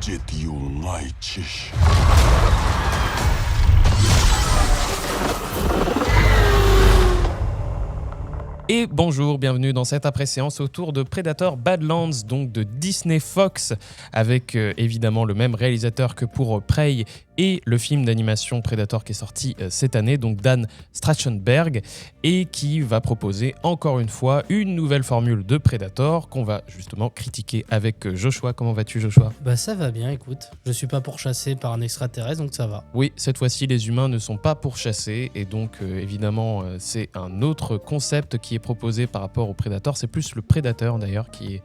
Et bonjour, bienvenue dans cette après-séance autour de Predator Badlands, donc de Disney Fox, avec évidemment le même réalisateur que pour Prey et le film d'animation Predator qui est sorti cette année, donc Dan Trachtenberg, et qui va proposer encore une fois une nouvelle formule de Predator qu'on va justement critiquer avec Joshua. Comment vas-tu, Joshua ? Bah ça va bien, écoute. Je suis pas pourchassé par un extraterrestre, donc ça va. Oui, cette fois-ci, les humains ne sont pas pourchassés, et donc évidemment, c'est un autre concept qui est proposé par rapport au Predator. C'est plus le prédateur d'ailleurs qui est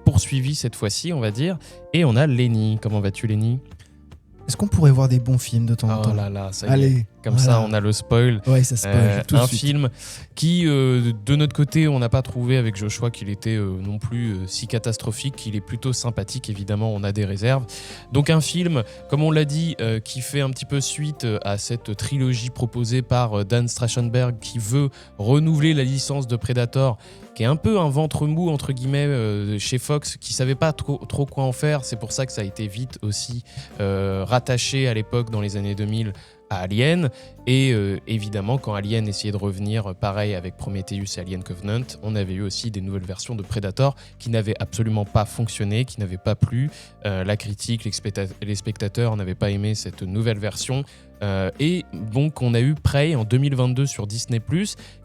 poursuivi cette fois-ci, on va dire. Et on a Lenny. Comment vas-tu, Lenny ? Est-ce qu'on pourrait voir des bons films de temps en temps ? Oh là là, ça y Allez, est. Comme voilà. ça, on a le spoil. Ouais, ça spoil tout de un suite. film qui, de notre côté, on n'a pas trouvé avec Joshua qu'il était non plus si catastrophique, qu'il est plutôt sympathique. Évidemment, on a des réserves. Donc un film, comme on l'a dit, qui fait un petit peu suite à cette trilogie proposée par Dan Trachtenberg, qui veut renouveler la licence de Predator, qui est un peu un ventre mou, entre guillemets, chez Fox, qui savait pas trop quoi en faire. C'est pour ça que ça a été vite aussi rattaché à l'époque, dans les années 2000, à Alien. Et évidemment, quand Alien essayait de revenir, pareil avec Prometheus et Alien Covenant, on avait eu aussi des nouvelles versions de Predator qui n'avaient absolument pas fonctionné, qui n'avaient pas plu. La critique, les spectateurs n'avaient pas aimé cette nouvelle version. Et donc on a eu Prey en 2022 sur Disney+,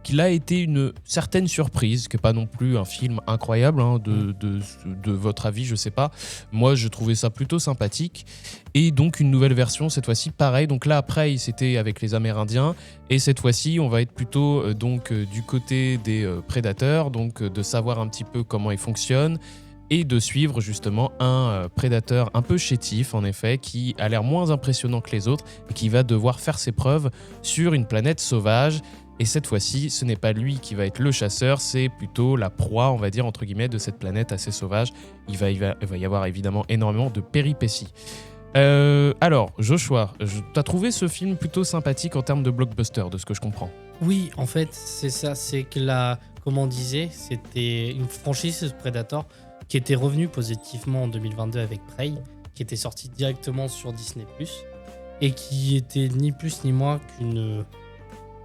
qui là a été une certaine surprise, qui n'est pas non plus un film incroyable, hein, de votre avis, je sais pas. Moi, je trouvais ça plutôt sympathique. Et donc une nouvelle version, cette fois-ci, pareil. Donc là, Prey, c'était avec les Amérindiens. Et cette fois-ci, on va être plutôt du côté des prédateurs, donc de savoir un petit peu comment ils fonctionnent. Et de suivre justement un prédateur un peu chétif, en effet, qui a l'air moins impressionnant que les autres et qui va devoir faire ses preuves sur une planète sauvage. Et cette fois-ci, ce n'est pas lui qui va être le chasseur, c'est plutôt la proie, on va dire, entre guillemets, de cette planète assez sauvage. Il va y avoir évidemment énormément de péripéties. Alors, Joshua, t'as trouvé ce film plutôt sympathique en termes de blockbuster, de ce que je comprends ? Oui, en fait, c'est ça. C'est que comme on disait, c'était une franchise Predator qui était revenue positivement en 2022 avec Prey, qui était sorti directement sur Disney+, et qui était ni plus ni moins qu'une...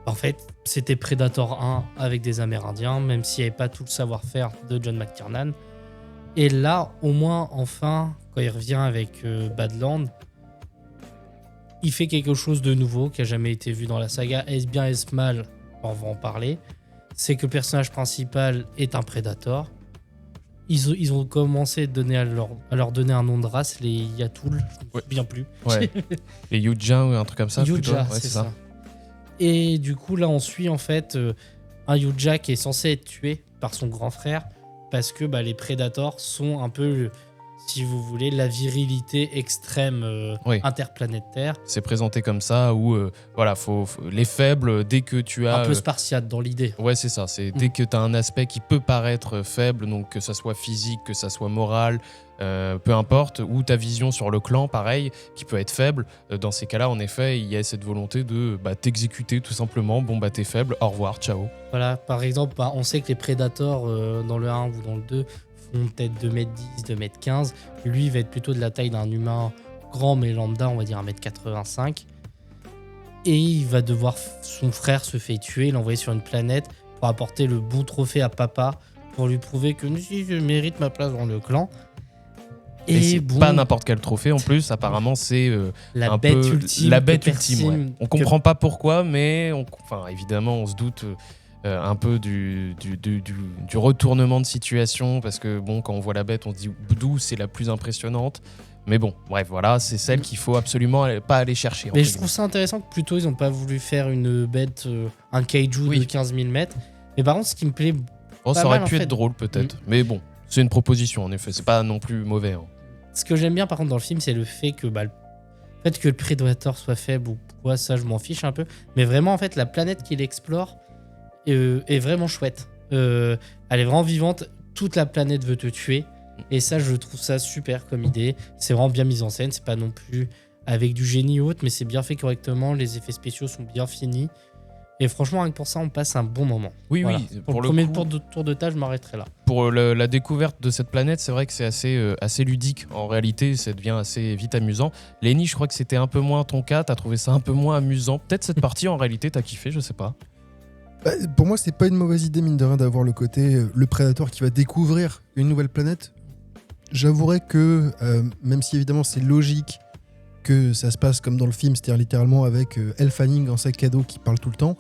En fait, c'était Predator 1 avec des Amérindiens, même s'il n'y avait pas tout le savoir-faire de John McTiernan. Et là, au moins, enfin, quand il revient avec Badlands, il fait quelque chose de nouveau qui n'a jamais été vu dans la saga. Est-ce bien, est-ce mal ? On va en parler. C'est que le personnage principal est un Predator. Ils ont commencé à leur donner un nom de race, les Yatul, je ne me souviens plus. Ouais. Les Yuja ou un truc comme ça. Yuja, ouais, c'est ça. Et du coup, là, on suit en fait un Yuja qui est censé être tué par son grand frère parce que les Predators sont un peu, si vous voulez, la virilité extrême interplanétaire. C'est présenté comme ça, où voilà, faut les faibles, dès que tu as... Un peu spartiate dans l'idée. Ouais, c'est ça. C'est dès que tu as un aspect qui peut paraître faible, donc que ça soit physique, que ça soit moral, peu importe, ou ta vision sur le clan, pareil, qui peut être faible. Dans ces cas-là, en effet, il y a cette volonté de t'exécuter tout simplement. Bon, t'es faible, au revoir, ciao. Voilà, par exemple, on sait que les Predators, dans le 1 ou dans le 2, font peut-être 2m10, 2m15. Lui, il va être plutôt de la taille d'un humain grand, mais lambda, on va dire 1m85. Et il va devoir, son frère se fait tuer, l'envoyer sur une planète pour apporter le bon trophée à papa, pour lui prouver que si je mérite ma place dans le clan. Et c'est pas n'importe quel trophée en plus, apparemment c'est la bête ultime. La bête ultime, ouais. On comprend pas pourquoi, mais évidemment on se doute un peu du retournement de situation, parce que quand on voit la bête, on se dit d'où c'est la plus impressionnante. Mais bon, bref, voilà, c'est celle qu'il faut absolument pas aller chercher. Mais je trouve ça intéressant que plutôt ils n'ont pas voulu faire une bête, un kaiju de 15 000 mètres. Mais par contre, ce qui me plaît. Ça aurait pu être drôle peut-être. Mais bon, c'est une proposition en effet, c'est pas non plus mauvais. Hein. Ce que j'aime bien par contre dans le film, c'est le fait que le Predator soit faible ou quoi, ça je m'en fiche un peu. Mais vraiment, en fait, la planète qu'il explore est vraiment chouette. Elle est vraiment vivante. Toute la planète veut te tuer. Et ça, je trouve ça super comme idée. C'est vraiment bien mis en scène. C'est pas non plus avec du génie ou autre, mais c'est bien fait correctement. Les effets spéciaux sont bien finis. Et franchement, rien que pour ça, on passe un bon moment. Oui, Voilà. oui. Pour le le premier coup, tour de table, je m'arrêterai là. pour la découverte de cette planète, c'est vrai que c'est assez ludique. En réalité, ça devient assez vite amusant. Lenny, je crois que c'était un peu moins ton cas. T'as trouvé ça un peu moins amusant. Peut-être cette partie, en réalité, t'as kiffé, je sais pas. Bah, pour moi, c'est pas une mauvaise idée, mine de rien, d'avoir le côté le prédateur qui va découvrir une nouvelle planète. J'avouerais que, même si évidemment c'est logique que ça se passe comme dans le film, c'est-à-dire littéralement avec Elle Fanning en sac à dos qui parle tout le temps,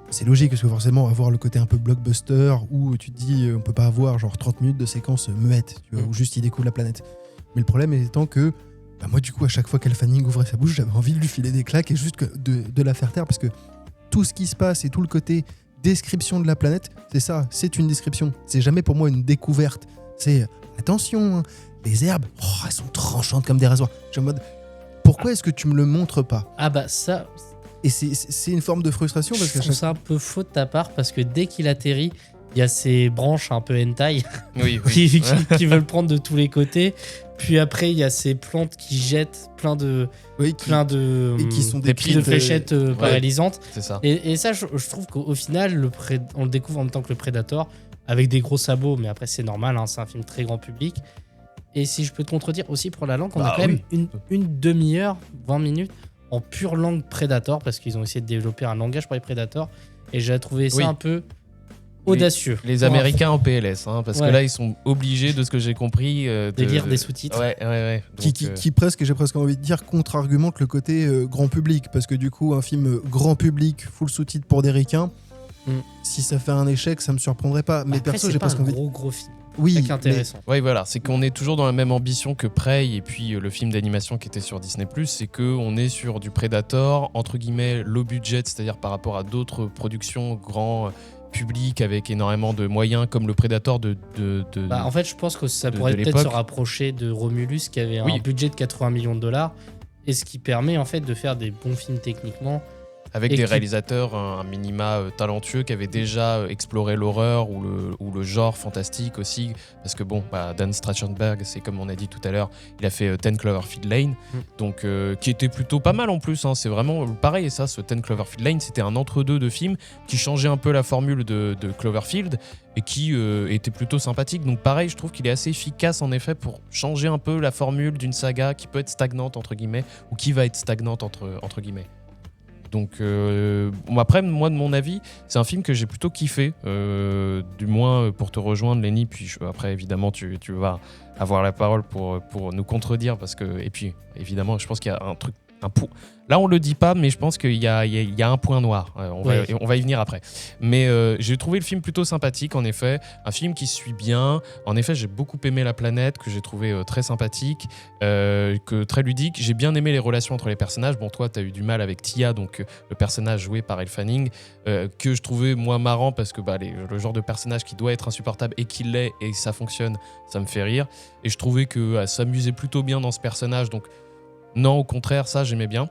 c'est logique parce que forcément avoir le côté un peu blockbuster où tu te dis on peut pas avoir genre 30 minutes de séquence muette, tu vois, où juste il découvre la planète. Mais le problème étant que bah, moi du coup à chaque fois qu'Elle Fanning ouvrait sa bouche, j'avais envie de lui filer des claques et juste de la faire taire parce que tout ce qui se passe et tout le côté description de la planète, c'est ça, c'est une description. C'est jamais pour moi une découverte. C'est attention, hein, les herbes, elles sont tranchantes comme des rasoirs. Je suis en mode pourquoi est-ce que tu me le montres pas ? Ah bah ça, Et c'est une forme de frustration parce je que trouve ça un peu faux de ta part parce que dès qu'il atterrit, il y a ces branches un peu hentai Oui, qui veulent prendre de tous les côtés. Puis après, il y a ces plantes qui jettent plein de oui, et qui sont des décrites de fléchettes paralysantes. c'est ça. Et ça, je trouve qu'au final, on le découvre en même temps que le Predator, avec des gros sabots, mais après, c'est normal, hein, c'est un film très grand public. Et si je peux te contredire aussi pour la langue, on a quand même une demi-heure, 20 minutes, en pure langue Predator, parce qu'ils ont essayé de développer un langage pour les Predators, et j'ai trouvé ça un peu audacieux. Les Américains en PLS, hein, parce que là, ils sont obligés, de ce que j'ai compris, de lire des sous-titres. Ouais. Donc, qui presque, j'ai presque envie de dire, contre-argumente le côté grand public. Parce que du coup, un film grand public, full sous-titres pour des ricains, si ça fait un échec, ça me surprendrait pas. Mais après, perso, c'est j'ai pas presque un envie de... gros film. Oui, C'est intéressant. Ouais, voilà, c'est qu'on est toujours dans la même ambition que Prey et puis le film d'animation qui était sur Disney+, c'est qu'on est sur du Predator, entre guillemets, low budget, c'est-à-dire par rapport à d'autres productions grand public avec énormément de moyens comme le Predator de En fait, je pense que ça de pourrait peut-être l'époque. se rapprocher de Romulus qui avait un budget de 80 millions de dollars et ce qui permet en fait de faire des bons films techniquement. avec des réalisateurs un minima talentueux qui avaient déjà exploré l'horreur ou le genre fantastique aussi, parce que bon, Dan Trachtenberg, c'est comme on a dit tout à l'heure, il a fait 10 Cloverfield Lane, donc qui était plutôt pas mal en plus, hein. C'est vraiment pareil, et ça, ce 10 Cloverfield Lane, c'était un entre-deux de film qui changeait un peu la formule de Cloverfield et qui était plutôt sympathique. Donc pareil, je trouve qu'il est assez efficace en effet pour changer un peu la formule d'une saga qui peut être stagnante entre guillemets, ou qui va être stagnante entre guillemets. Donc après, moi de mon avis, c'est un film que j'ai plutôt kiffé, du moins pour te rejoindre Lenny, puis après évidemment tu vas avoir la parole pour nous contredire, parce que, et puis évidemment je pense qu'il y a un truc, là on le dit pas, mais je pense qu'il y a un point noir, on va y venir après, mais j'ai trouvé le film plutôt sympathique en effet, un film qui se suit bien, en effet j'ai beaucoup aimé la planète, que j'ai trouvé très sympathique, que très ludique, j'ai bien aimé les relations entre les personnages. Bon, toi t'as eu du mal avec Tia, donc le personnage joué par Elle Fanning, que je trouvais moins marrant parce que le genre de personnage qui doit être insupportable et qui l'est, et ça fonctionne, ça me fait rire, et je trouvais qu'elle s'amusait plutôt bien dans ce personnage, donc non, au contraire, ça j'aimais bien.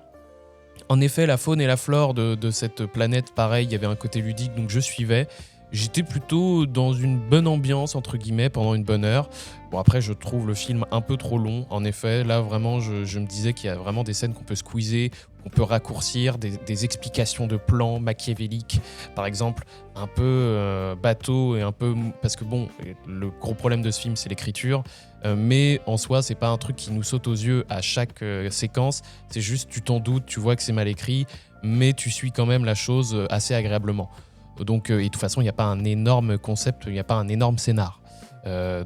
En effet, la faune et la flore de cette planète, pareil, il y avait un côté ludique, donc je suivais. J'étais plutôt dans une bonne ambiance, entre guillemets, pendant une bonne heure. Bon, après, je trouve le film un peu trop long, en effet. Là, vraiment, je me disais qu'il y a vraiment des scènes qu'on peut squeezer, qu'on peut raccourcir, des explications de plans machiavéliques, par exemple, un peu bateau et un peu... Parce que bon, le gros problème de ce film, c'est l'écriture, mais en soi, c'est pas un truc qui nous saute aux yeux à chaque séquence. C'est juste, tu t'en doutes, tu vois que c'est mal écrit, mais tu suis quand même la chose assez agréablement. Donc, et de toute façon, il n'y a pas un énorme concept, il n'y a pas un énorme scénar.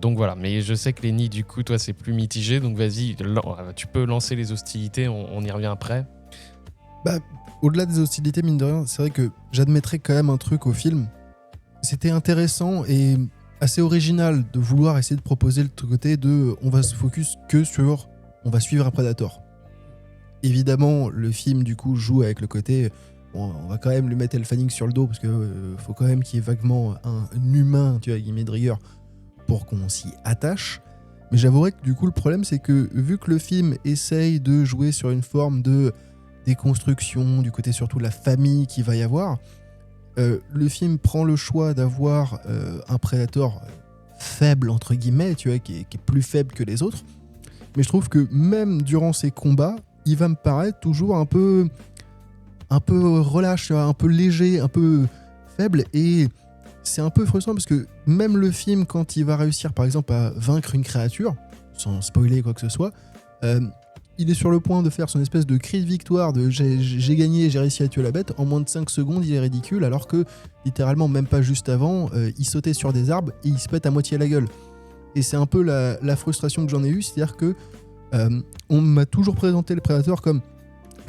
Donc voilà, mais je sais que Lenny, du coup, toi, c'est plus mitigé, donc vas-y, tu peux lancer les hostilités, on y revient après. Au-delà des hostilités, mine de rien, c'est vrai que j'admettrais quand même un truc au film. C'était intéressant et assez original de vouloir essayer de proposer le côté de on va se focus que sur on va suivre un Predator. Évidemment, le film, du coup, joue avec le côté... Bon, on va quand même lui mettre Elle Fanning sur le dos parce que faut quand même qu'il y ait vaguement un humain, tu vois, guillemets de rigueur, pour qu'on s'y attache. Mais j'avouerais que du coup le problème c'est que vu que le film essaye de jouer sur une forme de déconstruction, du côté surtout de la famille qu'il va y avoir, le film prend le choix d'avoir un Predator faible entre guillemets, tu vois, qui est plus faible que les autres. Mais je trouve que même durant ces combats, il va me paraître toujours un peu un peu relâche, tu vois, un peu léger, un peu faible. Et c'est un peu frustrant parce que même le film, quand il va réussir par exemple à vaincre une créature, sans spoiler quoi que ce soit, il est sur le point de faire son espèce de cri de victoire de j'ai gagné, j'ai réussi à tuer la bête. En moins de 5 secondes, il est ridicule, alors que littéralement, même pas juste avant, il sautait sur des arbres et il se pète à moitié la gueule. Et c'est un peu la frustration que j'en ai eue, c'est-à-dire que on m'a toujours présenté le prédateur comme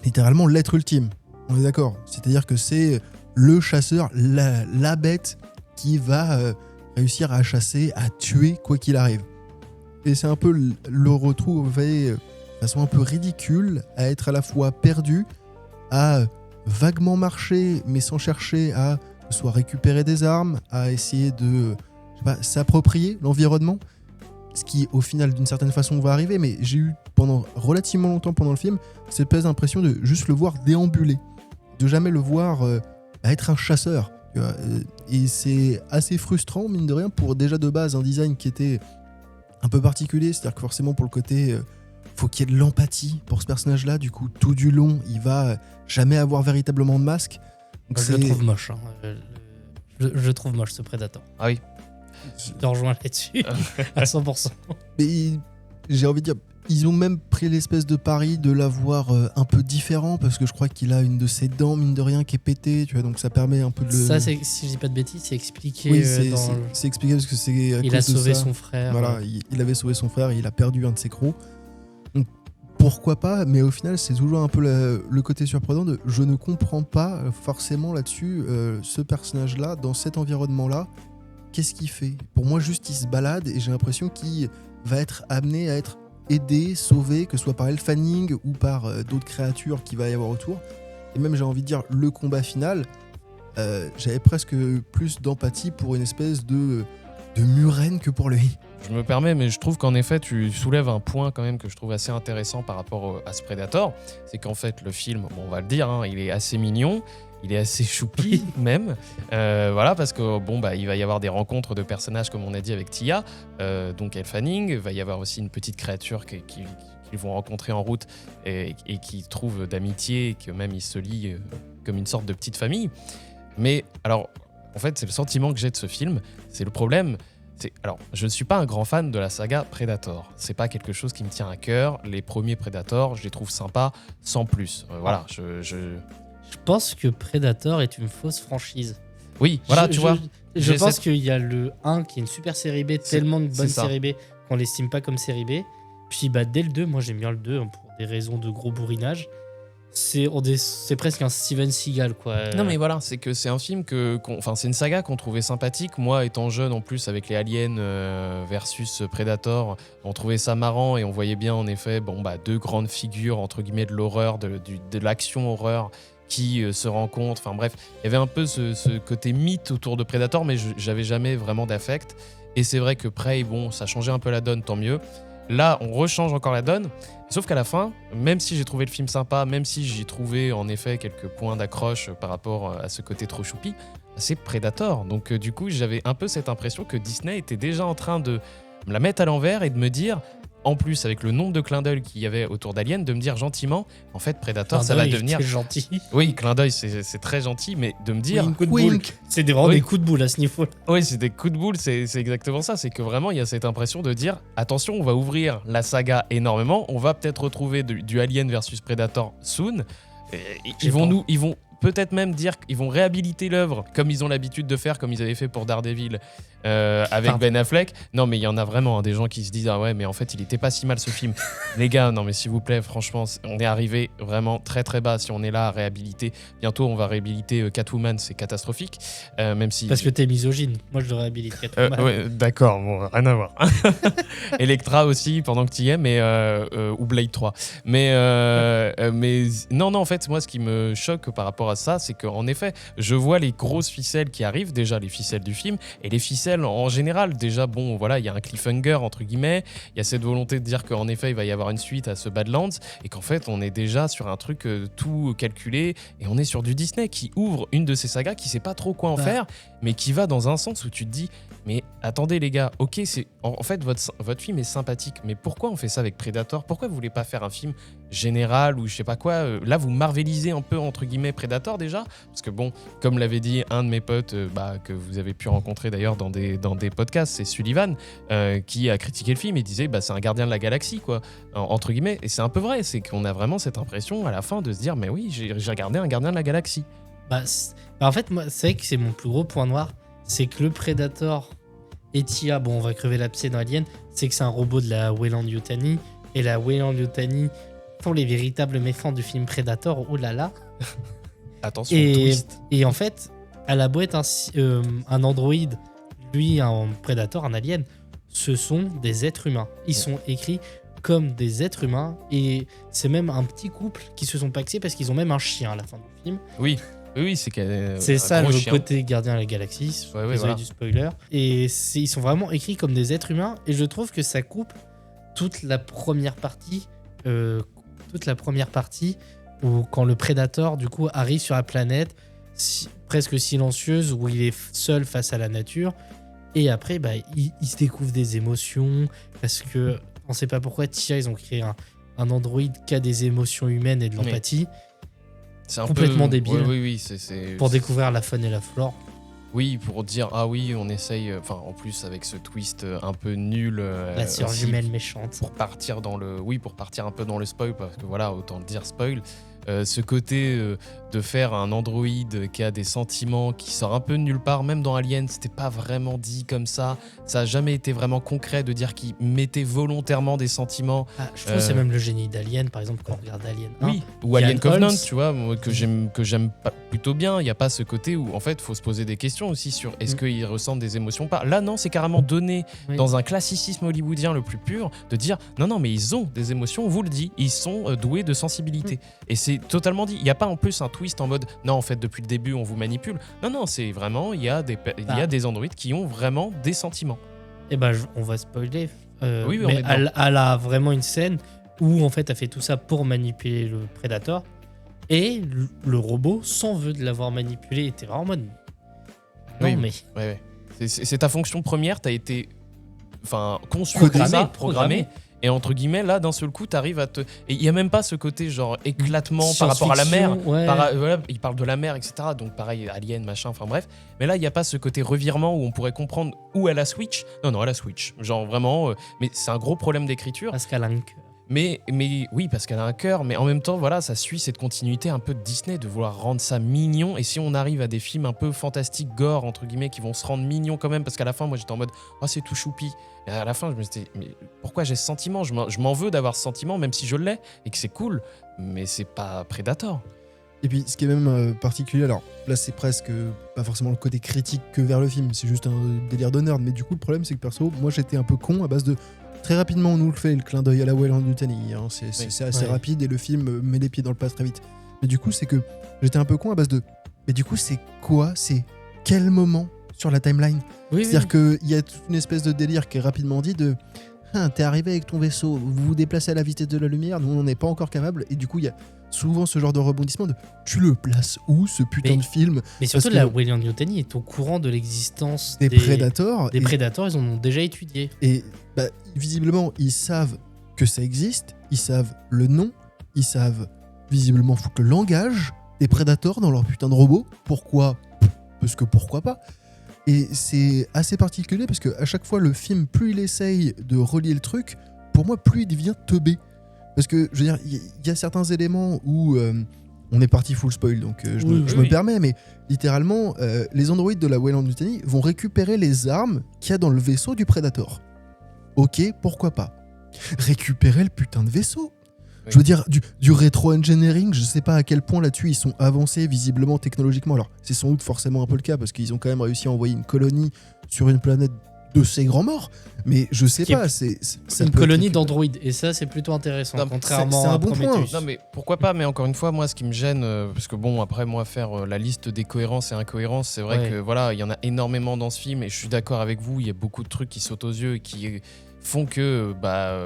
littéralement l'être ultime. On est d'accord. C'est-à-dire que c'est le chasseur, la bête qui va réussir à chasser, à tuer quoi qu'il arrive. Et c'est un peu le retrouver de façon un peu ridicule, à être à la fois perdu, à vaguement marcher, mais sans chercher à soit récupérer des armes, à essayer de s'approprier l'environnement, ce qui au final d'une certaine façon va arriver, mais j'ai eu pendant relativement longtemps pendant le film cette espèce d'impression de juste le voir déambuler, de jamais le voir être un chasseur. Tu vois, et c'est assez frustrant mine de rien pour déjà de base un design qui était un peu particulier, c'est-à-dire que forcément pour le côté faut qu'il y ait de l'empathie pour ce personnage-là, du coup tout du long il va jamais avoir véritablement de masque. Donc Je le trouve moche. Je trouve moche ce Predator. Ah oui. Je te rejoins là-dessus à 100%. Mais j'ai envie de dire, ils ont même pris l'espèce de pari de l'avoir un peu différent, parce que je crois qu'il a une de ses dents, mine de rien, qui est pétée, tu vois, donc ça permet un peu de le... Ça, si je dis pas de bêtises, c'est expliqué. Oui, dans c'est expliqué parce que c'est à il cause a sauvé de ça. son frère. Voilà, il avait sauvé son frère et il a perdu un de ses crocs. Donc pourquoi pas, mais au final, c'est toujours un peu le côté surprenant de je ne comprends pas forcément là-dessus ce personnage-là, dans cet environnement-là. Qu'est-ce qu'il fait ? Pour moi, juste, il se balade et j'ai l'impression qu'il va être amené à être aidé, sauvé, que ce soit par Elle Fanning ou par d'autres créatures qu'il va y avoir autour. Et même, j'ai envie de dire, le combat final, j'avais presque plus d'empathie pour une espèce de murène que pour lui. Je me permets, mais je trouve qu'en effet, tu soulèves un point quand même que je trouve assez intéressant par rapport à ce Predator. C'est qu'en fait, le film, bon, on va le dire, hein, il est assez mignon. Il est assez choupi même, voilà, parce que bon bah il va y avoir des rencontres de personnages comme on a dit avec Tia, donc Elle Fanning, il va y avoir aussi une petite créature qu'ils vont rencontrer en route et qui trouvent d'amitié et que même ils se lient comme une sorte de petite famille. Mais alors en fait c'est le sentiment que j'ai de ce film, c'est le problème. Alors, je ne suis pas un grand fan de la saga Predator. C'est pas quelque chose qui me tient à cœur. Les premiers Predator, je les trouve sympas, sans plus. Voilà, Je pense que Predator est une fausse franchise. Oui, voilà, tu vois. Je pense qu'il y a le 1 qui est une super série B, tellement de bonnes séries B qu'on l'estime pas comme série B. Puis bah, dès le 2, moi j'aime bien le 2 hein, pour des raisons de gros bourrinage. C'est presque un Steven Seagal quoi. Non mais voilà, c'est que c'est un film c'est une saga qu'on trouvait sympathique. Moi étant jeune en plus avec les aliens versus Predator, on trouvait ça marrant et on voyait bien en effet deux grandes figures entre guillemets de l'horreur, de l'action horreur qui se rencontrent. Enfin bref, il y avait un peu ce côté mythe autour de Predator, mais j'avais jamais vraiment d'affect. Et c'est vrai que Prey, bon, ça changeait un peu la donne, tant mieux. Là, on rechange encore la donne. Sauf qu'à la fin, même si j'ai trouvé le film sympa, même si j'ai trouvé en effet quelques points d'accroche par rapport à ce côté trop choupi, c'est Predator. Donc du coup, j'avais un peu cette impression que Disney était déjà en train de me la mettre à l'envers et de me dire, en plus avec le nombre de clins d'œil qu'il y avait autour d'Alien, de me dire gentiment, en fait Predator ça va devenir... C'est gentil. Oui, clin d'œil c'est très gentil, mais de me dire... Coup de boule. C'est vraiment des coups de boule à ce niveau. Oui, c'est des coups de boule, c'est exactement ça. C'est que vraiment, il y a cette impression de dire attention, on va ouvrir la saga énormément, on va peut-être retrouver du Alien versus Predator soon. Ils vont peut-être même dire qu'ils vont réhabiliter l'œuvre comme ils ont l'habitude de faire, comme ils avaient fait pour Daredevil avec Ben Affleck. Non, mais il y en a vraiment des gens qui se disent ah ouais, mais en fait, il était pas si mal ce film. Les gars, non, mais s'il vous plaît, franchement, on est arrivé vraiment très très bas. Si on est là à réhabiliter, bientôt on va réhabiliter Catwoman, c'est catastrophique. Même si parce que t'es misogyne. Moi, je le réhabilite Catwoman. Ouais, d'accord, bon, rien à voir. Electra aussi, pendant que tu y es, mais ou Blade 3. Mais non, en fait, moi, ce qui me choque par rapport rapport à ça, c'est qu'en effet, je vois les grosses ficelles qui arrivent, déjà les ficelles du film, et les ficelles en général. Déjà, bon, voilà, il y a un cliffhanger, entre guillemets, il y a cette volonté de dire qu'en effet, il va y avoir une suite à ce Badlands, et qu'en fait, on est déjà sur un truc tout calculé, et on est sur du Disney qui ouvre une de ces sagas qui sait pas trop quoi en faire, mais qui va dans un sens où tu te dis, mais attendez les gars, ok, en fait, votre film est sympathique, mais pourquoi on fait ça avec Predator ? Pourquoi vous voulez pas faire un film général ou je sais pas quoi ? Là, vous marvelisez un peu, entre guillemets, Predator déjà, parce que bon, comme l'avait dit un de mes potes, que vous avez pu rencontrer d'ailleurs dans des podcasts, c'est Sullivan, qui a critiqué le film et disait c'est un gardien de la galaxie, quoi, entre guillemets, et c'est un peu vrai, c'est qu'on a vraiment cette impression à la fin de se dire mais oui, j'ai regardé un gardien de la galaxie. En fait, moi, c'est vrai que c'est mon plus gros point noir, c'est que le Predator et Tia, bon, on va crever l'abcès dans Alien, c'est que c'est un robot de la Weyland-Yutani, et la Weyland-Yutani sont les véritables méchants du film Predator, oh là là. Attention, twist. Et en fait, à la boîte, un androïde, lui, un Predator, un alien, ce sont des êtres humains. Ils sont écrits comme des êtres humains, et c'est même un petit couple qui se sont paxés parce qu'ils ont même un chien à la fin du film. Oui, c'est ça le chien. côté gardien de la galaxie. Désolé voilà. du spoiler. Et ils sont vraiment écrits comme des êtres humains, et je trouve que ça coupe toute la première partie où quand le Predator du coup arrive sur la planète presque silencieuse, où il est seul face à la nature, et après il se découvre des émotions, parce que on sait pas pourquoi Tia, ils ont créé un androïde qui a des émotions humaines et de l'empathie. C'est un complètement peu débile. Oui, pour découvrir la faune et la flore. Oui, pour dire ah oui, on essaye. Enfin, en plus avec ce twist un peu nul. La sœur jumelle méchante. Pour partir un peu dans le spoil, parce que voilà, autant le dire spoil. Ce côté de faire un androïde qui a des sentiments, qui sort un peu de nulle part, même dans Alien, c'était pas vraiment dit comme ça. Ça a jamais été vraiment concret de dire qu'il mettait volontairement des sentiments. Je trouve que c'est même le génie d'Alien, par exemple, quand on regarde Alien 1. Oui, ou Alien Covenant, Holmes. tu vois, que j'aime plutôt bien. Il n'y a pas ce côté où, en fait, il faut se poser des questions aussi sur est-ce qu'ils ressentent des émotions ou pas. Là, non, c'est carrément donné dans un classicisme hollywoodien le plus pur de dire non, mais ils ont des émotions, on vous le dit, ils sont doués de sensibilité. Et c'est totalement dit. Il n'y a pas en plus un twist en mode non, en fait, depuis le début, on vous manipule. Non, c'est vraiment, il y a des androïdes qui ont vraiment des sentiments. Et on va spoiler. Oui, mais elle a vraiment une scène où, en fait, elle fait tout ça pour manipuler le Predator. Et le robot s'en veut de l'avoir manipulé. Et t'es vraiment en mode. Non, mais. Ouais. C'est ta fonction première, t'as été conçu programmé. Et entre guillemets, là, d'un seul coup, t'arrives à te... Et il n'y a même pas ce côté, genre, éclatement par rapport à la mer. Ouais. Voilà, il parle de la mer, etc. Donc, pareil, Alien, machin, enfin bref. Mais là, il n'y a pas ce côté revirement où on pourrait comprendre où elle a switch. Non, elle a switch. Genre, vraiment... mais c'est un gros problème d'écriture. Parce qu'elle a un cœur. Mais oui, parce qu'elle a un cœur, mais en même temps, voilà, ça suit cette continuité un peu de Disney, de vouloir rendre ça mignon. Et si on arrive à des films un peu fantastiques, gore, entre guillemets, qui vont se rendre mignons quand même, parce qu'à la fin, moi, j'étais en mode, oh, c'est tout choupi. Et à la fin, je me disais, mais pourquoi j'ai ce sentiment ? Je m'en veux d'avoir ce sentiment, même si je l'ai, et que c'est cool, mais c'est pas Predator. Et puis, ce qui est même particulier, alors là, c'est presque pas forcément le côté critique que vers le film, c'est juste un délire de nerd. Mais du coup, le problème, c'est que perso, moi, j'étais un peu con à base de... Très rapidement, on nous le fait, le clin d'œil à la Weyland-Yutani. Hein, c'est assez rapide et le film met les pieds dans le plat très vite. Mais du coup, c'est que j'étais un peu con à base de... Mais du coup, c'est quoi ? C'est quel moment sur la timeline ? C'est-à-dire qu'il y a toute une espèce de délire qui est rapidement dit de... T'es arrivé avec ton vaisseau, vous vous déplacez à la vitesse de la lumière, nous on n'en est pas encore capable. Et du coup, il y a souvent ce genre de rebondissement de... Tu le places où, ce putain de film ? Mais surtout, la Weyland-Yutani est au courant de l'existence des Predators. Des Predators, ils en ont déjà étudié. Et visiblement, ils savent que ça existe, ils savent le nom, ils savent visiblement foutre le langage des Predators dans leur putain de robot. Pourquoi ? Parce que pourquoi pas ? Et c'est assez particulier parce qu'à chaque fois, le film, plus il essaye de relier le truc, pour moi, plus il devient teubé. Parce que, je veux dire, il y a certains éléments où on est parti full spoil, donc je me permets, mais littéralement, les androïdes de la Weyland-Yutani vont récupérer les armes qu'il y a dans le vaisseau du Predator. Ok, pourquoi pas ? Récupérer le putain de vaisseau. Oui. Je veux dire, du rétro-engineering, je sais pas à quel point là-dessus ils sont avancés visiblement technologiquement. Alors, c'est sans doute forcément un peu le cas parce qu'ils ont quand même réussi à envoyer une colonie sur une planète de ces grands morts. Mais je sais Qui est pas, ça une peut être colonie récupéré. d'androïdes. Et ça, c'est plutôt intéressant, Non, contrairement c'est un à bon point. Prometheus. Non mais pourquoi pas, mais encore une fois moi ce qui me gêne, parce que bon après moi faire la liste des cohérences et incohérences, c'est vrai Ouais. que voilà il y en a énormément dans ce film et je suis d'accord avec vous, il y a beaucoup de trucs qui sautent aux yeux et qui font que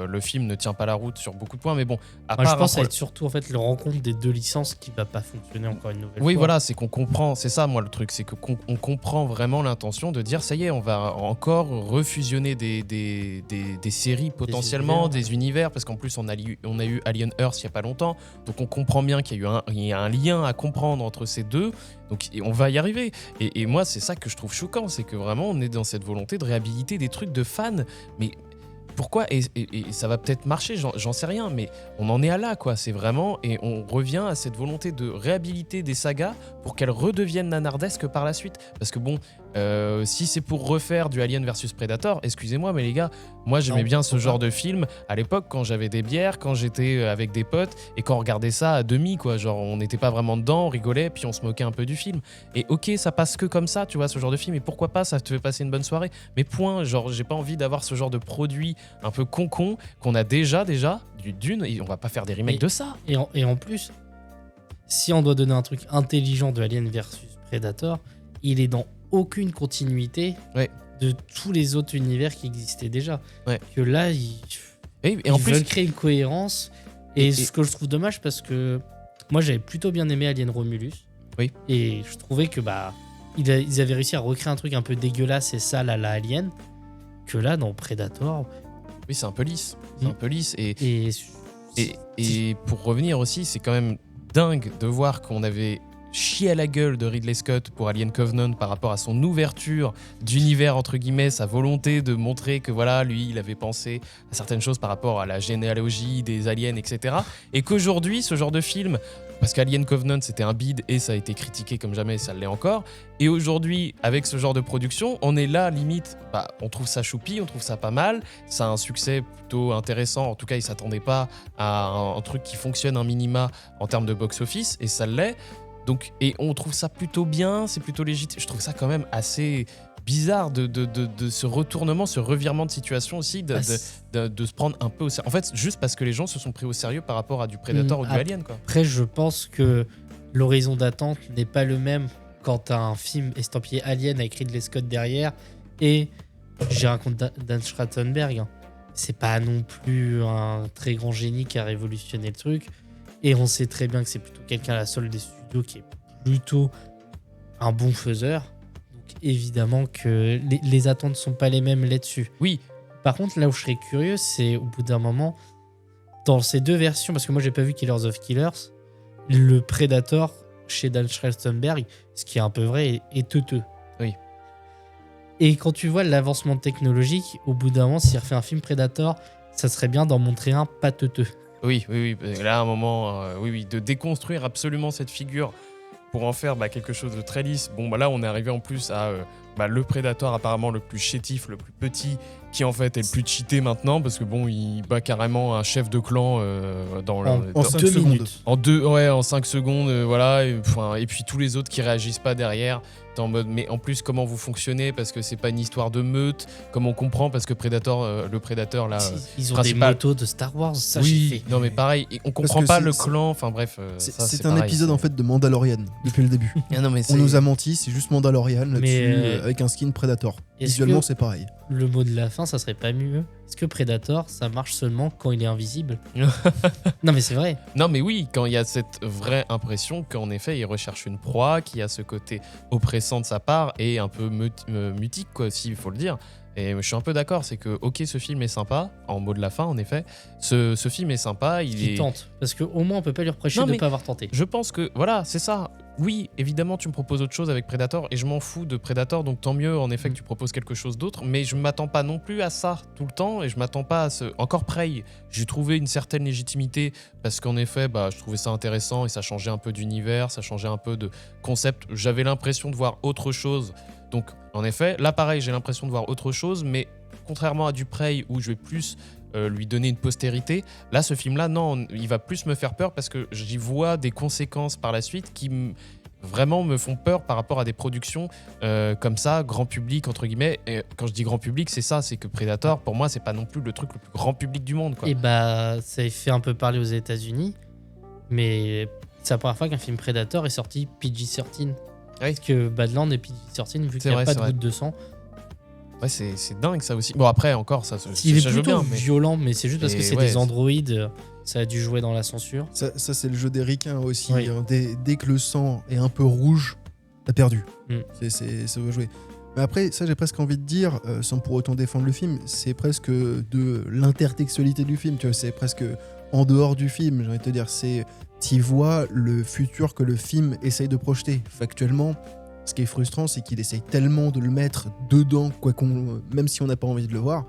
le film ne tient pas la route sur beaucoup de points, mais bon à Moi, je part pense que un ça va être surtout en fait, le rencontre des deux licences qui va pas fonctionner encore une nouvelle Oui, fois. voilà, c'est qu'on comprend, c'est ça moi le truc, c'est qu'on comprend vraiment l'intention de dire ça y est, on va encore refusionner des séries potentiellement, des univers, parce qu'en plus on a eu Alien Earth il y a pas longtemps, donc on comprend bien qu'il y a un lien à comprendre entre ces deux, donc on va y arriver. Et moi c'est ça que je trouve choquant, c'est que vraiment on est dans cette volonté de réhabiliter des trucs de fans, mais pourquoi et ça va peut-être marcher, j'en sais rien, mais on en est à là, quoi. C'est vraiment, et on revient à cette volonté de réhabiliter des sagas pour qu'elles redeviennent nanardesques par la suite. Parce que bon, si c'est pour refaire du Alien versus Predator, excusez-moi, mais les gars, moi j'aimais Non, bien ce faut genre pas. de film à l'époque quand j'avais des bières, quand j'étais avec des potes et quand on regardait ça à demi, quoi. Genre on n'était pas vraiment dedans, on rigolait, puis on se moquait un peu du film. Et ok, ça passe que comme ça, tu vois, ce genre de film. Et pourquoi pas, ça te fait passer une bonne soirée. Mais point, genre j'ai pas envie d'avoir ce genre de produit un peu con qu'on a déjà du Dune, et on va pas faire des remakes Et- de ça. Et en plus, si on doit donner un truc intelligent de Alien versus Predator, il est dans aucune continuité Ouais. de tous les autres univers qui existaient déjà. Ouais. Que là, Et ils en plus, veulent créer une cohérence. Et ce que je trouve dommage, parce que moi j'avais plutôt bien aimé Alien Romulus. Oui. Et je trouvais que ils avaient réussi à recréer un truc un peu dégueulasse et sale à la Alien. Que là, dans Predator. oui, c'est un peu lisse. C'est Mm. un peu lisse. Et Et pour revenir aussi, c'est quand même dingue de voir qu'on avait chié à la gueule de Ridley Scott pour Alien Covenant par rapport à son ouverture d'univers, entre guillemets, sa volonté de montrer que voilà, lui, il avait pensé à certaines choses par rapport à la généalogie des aliens, etc. Et qu'aujourd'hui, ce genre de film, parce qu'Alien Covenant, c'était un bide et ça a été critiqué comme jamais, et ça l'est encore. Et aujourd'hui, avec ce genre de production, on est là, limite, on trouve ça choupi, on trouve ça pas mal, ça a un succès plutôt intéressant. En tout cas, ils s'attendaient pas à un truc qui fonctionne un minima en termes de box-office, et ça l'est. Donc, et on trouve ça plutôt bien, c'est plutôt légitime. Je trouve ça quand même assez bizarre de ce retournement, ce revirement de situation aussi, de se prendre un peu au sérieux. En fait, juste parce que les gens se sont pris au sérieux par rapport à du Predator ou du Alien, quoi. Après, je pense que l'horizon d'attente n'est pas le même quand t'as un film estampillé Alien avec Ridley Scott derrière et j'ai un compte Dan Schratzenberg. C'est pas non plus un très grand génie qui a révolutionné le truc. Et on sait très bien que c'est plutôt quelqu'un à la solde des studios qui est plutôt un bon faiseur. Donc évidemment que les attentes ne sont pas les mêmes là-dessus. Oui, Par contre, là où je serais curieux, c'est au bout d'un moment, dans ces deux versions, parce que moi j'ai pas vu Killers of Killers, le Predator chez Dan Schwarzenberg, ce qui est un peu vrai, est teuteux. Oui. Et quand tu vois l'avancement technologique, au bout d'un moment, s'il refait un film Predator, ça serait bien d'en montrer un pas teuteux. oui. Là, à un moment, oui, de déconstruire absolument cette figure pour en faire quelque chose de très lisse. Bon, là, on est arrivé en plus à le Predator apparemment le plus chétif, le plus petit, qui en fait est le plus cheaté maintenant, parce que bon, il bat carrément un chef de clan En 5 2 secondes. minutes. en 5 secondes, voilà, et puis tous les autres qui réagissent pas derrière. T'es en mode, mais en plus, comment vous fonctionnez, parce que c'est pas une histoire de meute, comme on comprend, parce que le Predator, là... Ils ont principal- des motos de Star Wars, ça j'ai oui, fait. non mais pareil, on comprend que pas c'est- le c'est- clan, enfin bref, C'est un épisode en fait de Mandalorian depuis le début. Ah non, mais On nous a menti, c'est juste Mandalorian là-dessus, Mais, avec un skin Predator. est-ce Visuellement, que- c'est pareil. Le mot de la fin, ça serait pas mieux? Est-ce que Predator, ça marche seulement quand il est invisible? Non mais c'est vrai. Non mais oui, quand il y a cette vraie impression qu'en effet il recherche une proie, qu'il y a ce côté oppressant de sa part et un peu mutique quoi aussi, il faut le dire. Et je suis un peu d'accord, c'est que ok, ce film est sympa, en mot de la fin en effet, ce film est sympa, Il tente. Parce qu'au moins, on peut pas lui reprocher Non, de mais- ne pas avoir tenté. Je pense que, voilà, c'est ça. Oui, évidemment, tu me proposes autre chose avec Predator et je m'en fous de Predator, donc tant mieux en effet que tu proposes quelque chose d'autre, mais je m'attends pas non plus à ça tout le temps et je m'attends pas à ce... Encore Prey, j'ai trouvé une certaine légitimité parce qu'en effet, je trouvais ça intéressant et ça changeait un peu d'univers, ça changeait un peu de concept. J'avais l'impression de voir autre chose. Donc, en effet, là pareil, j'ai l'impression de voir autre chose, mais contrairement à du Prey où je vais plus lui donner une postérité, là ce film-là, non, il va plus me faire peur parce que j'y vois des conséquences par la suite vraiment me font peur par rapport à des productions comme ça, grand public, entre guillemets. Et quand je dis grand public, c'est ça, c'est que Predator, pour moi, c'est pas non plus le truc le plus grand public du monde, quoi. Et bah, ça a fait un peu parler aux États-Unis, mais c'est la première fois qu'un film Predator est sorti PG-13. Parce que Badland est PG-13, vu qu'il n'y a pas de goutte de sang. Ouais, c'est dingue ça aussi. Bon, après, encore, ça Il est joue plutôt bien. Mais... violent, mais c'est juste parce que c'est des androïdes. Ça a dû jouer dans la censure. Ça c'est le jeu des ricains aussi. Oui. Hein. Dès que le sang est un peu rouge, t'as perdu. Ça va jouer. Mais après, ça, j'ai presque envie de dire, sans pour autant défendre le film, c'est presque de l'intertextualité du film. Tu vois, c'est presque en dehors du film, j'ai envie de te dire. T'y vois le futur que le film essaye de projeter. Factuellement, ce qui est frustrant, c'est qu'il essaye tellement de le mettre dedans, même si on n'a pas envie de le voir.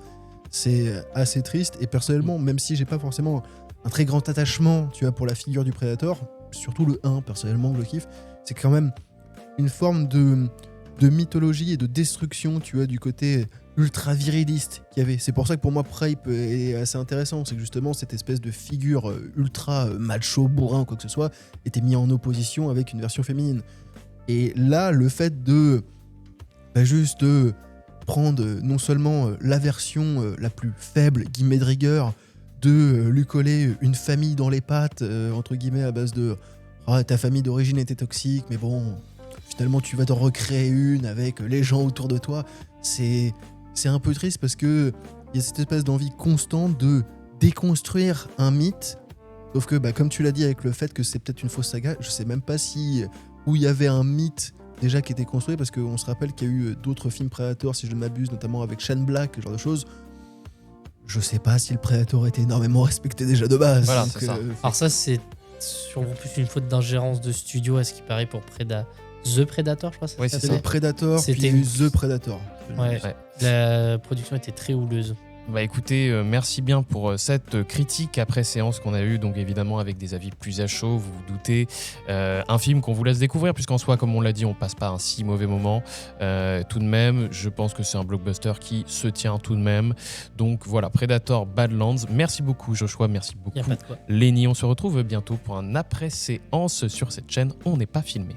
C'est assez triste. Et personnellement, même si j'ai pas forcément un très grand attachement, tu vois, pour la figure du Predator, surtout le 1, personnellement, je le kiffe, c'est quand même une forme de mythologie et de destruction, tu vois, du côté ultra viriliste qu'il y avait. C'est pour ça que pour moi, Prey est assez intéressant. C'est que justement, cette espèce de figure ultra macho, bourrin, quoi que ce soit, était mis en opposition avec une version féminine. Et là, le fait de juste prendre non seulement la version la plus faible, guillemets de rigueur, de lui coller une famille dans les pattes, entre guillemets, à base de ta famille d'origine était toxique, mais bon, finalement tu vas t'en recréer une avec les gens autour de toi. C'est un peu triste parce que il y a cette espèce d'envie constante de déconstruire un mythe. Sauf que, comme tu l'as dit, avec le fait que c'est peut-être une fausse saga, je sais même pas où il y avait un mythe déjà qui était construit, parce qu'on se rappelle qu'il y a eu d'autres films Predator, si je ne m'abuse, notamment avec Shane Black, ce genre de choses. Je sais pas si le Predator était énormément respecté déjà de base. Voilà, donc, c'est ça. Alors ça, c'est sûrement plus une faute d'ingérence de studio, à ce qui paraît, pour The Predator, je crois. Ouais, c'est C'était ça. Predator, puis C'était il y a eu The Predator. Ouais. La production était très houleuse. Bah écoutez, merci bien pour cette critique après séance qu'on a eue, donc évidemment avec des avis plus à chaud, vous vous doutez. Un film qu'on vous laisse découvrir, puisqu'en soi, comme on l'a dit, on passe pas un si mauvais moment. Tout de même, je pense que c'est un blockbuster qui se tient tout de même. Donc voilà, Predator Badlands. Merci beaucoup Joshua, merci beaucoup Y a pas de quoi. Lenny. On se retrouve bientôt pour un après-séance sur cette chaîne On n'est pas filmé.